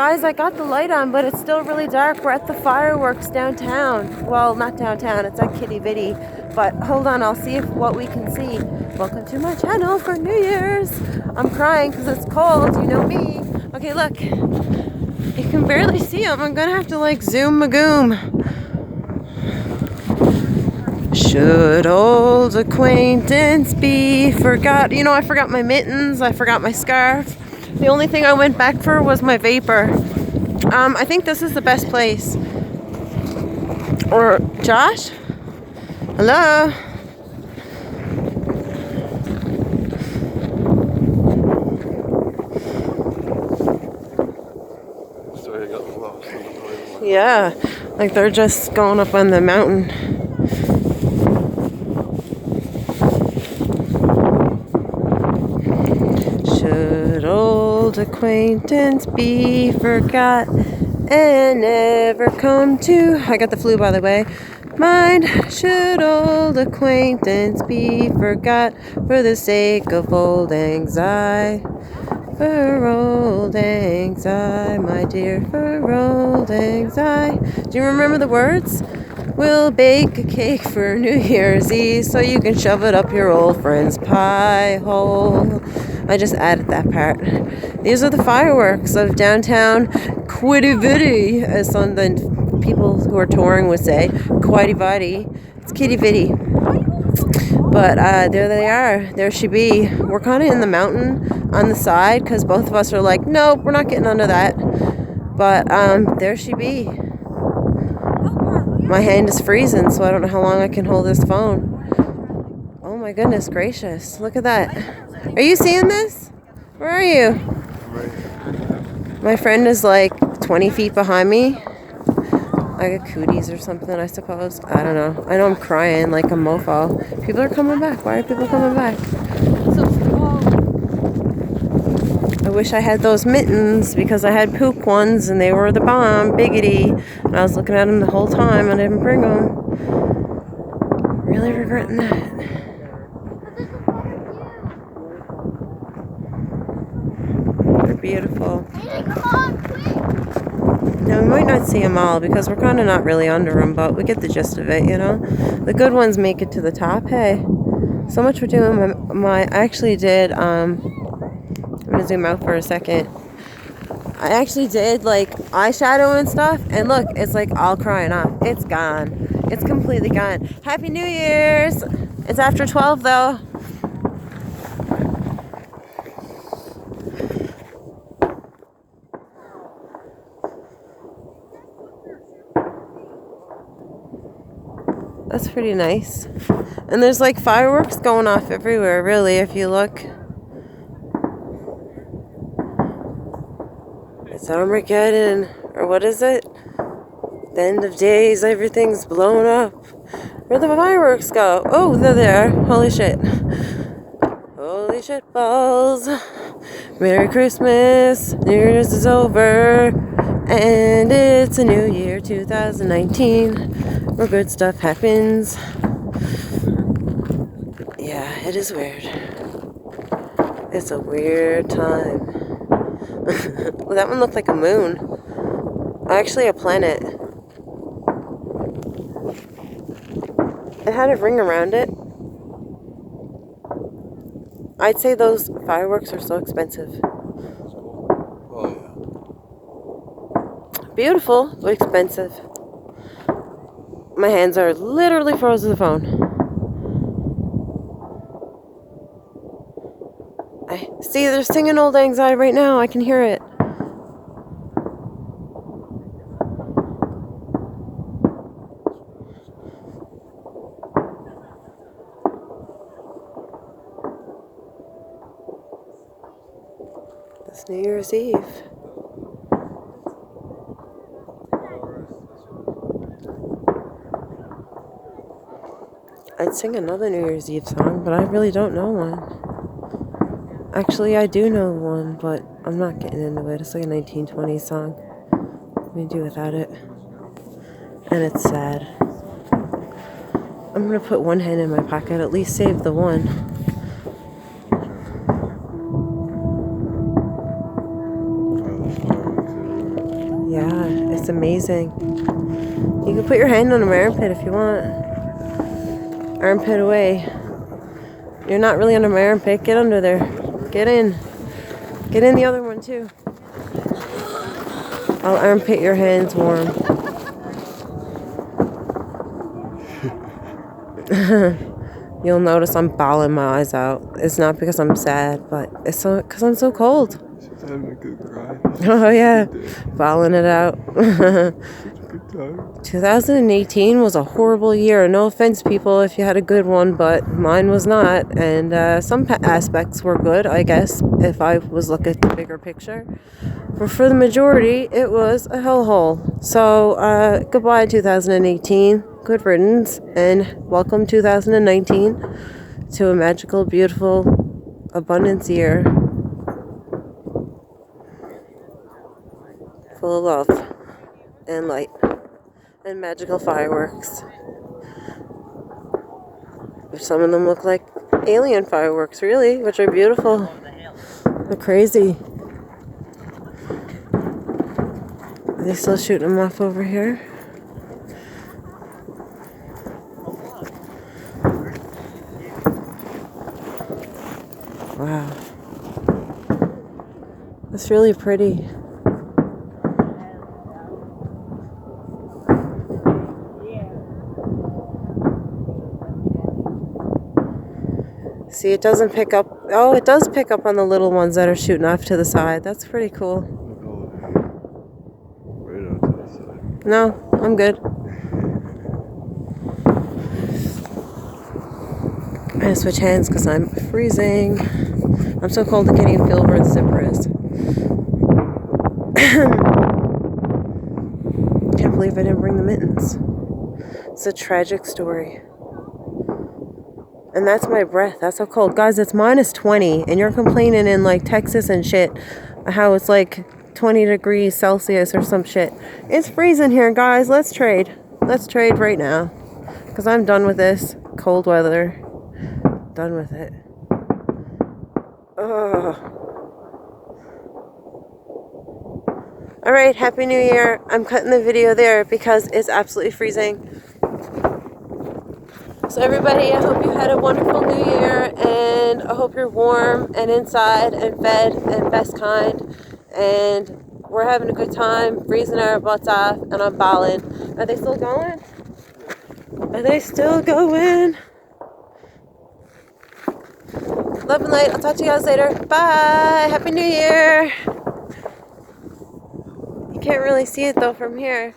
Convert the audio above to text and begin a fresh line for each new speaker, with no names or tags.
Guys, I got the light on, but it's still really dark. We're at the fireworks downtown. Well, not downtown, it's at Kitty Bitty. But hold on, I'll see what we can see. Welcome to my channel for New Year's. I'm crying because it's cold, you know me. Okay, look. You can barely see them. I'm gonna have to like zoom magoom. Should old acquaintance be forgot? You know, I forgot my mittens, I forgot my scarf. The only thing I went back for was my vapor. I think this is the best place. Or, Josh? Hello? Yeah, like they're just going up on the mountain. Should old acquaintance be forgot and never come to... I got the flu, by the way. Mind, should old acquaintance be forgot for the sake of old anxiety? For old anxiety, my dear, for old anxiety. Do you remember the words? We'll bake a cake for New Year's Eve so you can shove it up your old friend's pie hole. I just added that part. These are the fireworks of downtown BYEBYE, as some of the people who are touring would say. BYEBYE. It's Kitty Bitty. But there they are. There she be. We're kind of in the mountain on the side because both of us are like, nope, we're not getting under that. But there she be. My hand is freezing, so I don't know how long I can hold this phone. Oh my goodness gracious. Look at that. Are you seeing this? Where are you? My friend is like 20 feet behind me. I got cooties or something, I suppose. I don't know. I know I'm crying like a mofo. People are coming back. Why are people coming back? I wish I had those mittens because I had poop ones and they were the bomb, biggity. And I was looking at them the whole time and I didn't bring them. Really regretting that. They're beautiful. Now, we might not see them all because we're kind of not really under them, but we get the gist of it, you know? The good ones make it to the top. Hey, so much for doing I actually did, I'm going to zoom out for a second. I actually did, like, eyeshadow and stuff, and look, it's, like, all crying off. It's gone. It's completely gone. Happy New Year's! It's after 12, though. That's pretty nice. And there's like fireworks going off everywhere, really, if you look. It's Armageddon, or what is it? The end of days, everything's blown up. Where'd the fireworks go? Oh, they're there. Holy shit. Holy shit balls. Merry Christmas. New Year's is over. And it's a new year, 2019. Where good stuff happens. Yeah, it is weird. It's a weird time. Well, that one looked like a moon. Actually, a planet. It had a ring around it. I'd say those fireworks are so expensive.
Oh, yeah.
Beautiful, but expensive. My hands are literally frozen to the phone. See, they're singing Old Anxiety right now. I can hear it. It's New Year's Eve. I'd sing another New Year's Eve song, but I really don't know one. Actually, I do know one, but I'm not getting into it. It's like a 1920s song. Let me do without it. And it's sad. I'm gonna put one hand in my pocket, at least save the one. amazing. You can put your hand on my armpit if you want. Armpit away. You're not really under my armpit. Get under there. Get in. Get in the other one too. I'll armpit your hands warm. You'll notice I'm bawling my eyes out. It's not because I'm sad, but it's because I'm so cold.
She's having a good cry.
Oh yeah, bawling it out. 2018 was a horrible year. No offense, people, if you had a good one, but mine was not. And some aspects were good, I guess, if I was looking at the bigger picture. But for the majority, it was a hellhole. So goodbye 2018. Good riddance, and welcome 2019 to a magical, beautiful, abundance year full of love and light and magical fireworks. Some of them look like alien fireworks, really, which are beautiful. They're crazy. Are they still shooting them off over here? Wow. That's really pretty. See, it doesn't pick up. Oh, it does pick up on the little ones that are shooting off to the side. That's pretty cool.
Right out to the side.
No, I'm good. I'm gonna switch hands because I'm freezing. I'm so cold I can't even feel where the zipper is. Can't believe I didn't bring the mittens. It's a tragic story. And that's my breath. That's how cold. Guys, it's minus 20. And you're complaining in like Texas and shit how it's like 20 degrees Celsius or some shit. It's freezing here, guys. Let's trade. Let's trade right now. Because I'm done with this cold weather. Done with it. Ugh. Alright, Happy New Year. I'm cutting the video there because it's absolutely freezing. So everybody, I hope you had a wonderful New Year, and I hope you're warm and inside and fed and best kind, and we're having a good time, freezing our butts off, and I'm bawling. Are they still going? Are they still going? Love and light. I'll talk to you guys later. Bye. Happy New Year. You can't really see it though from here.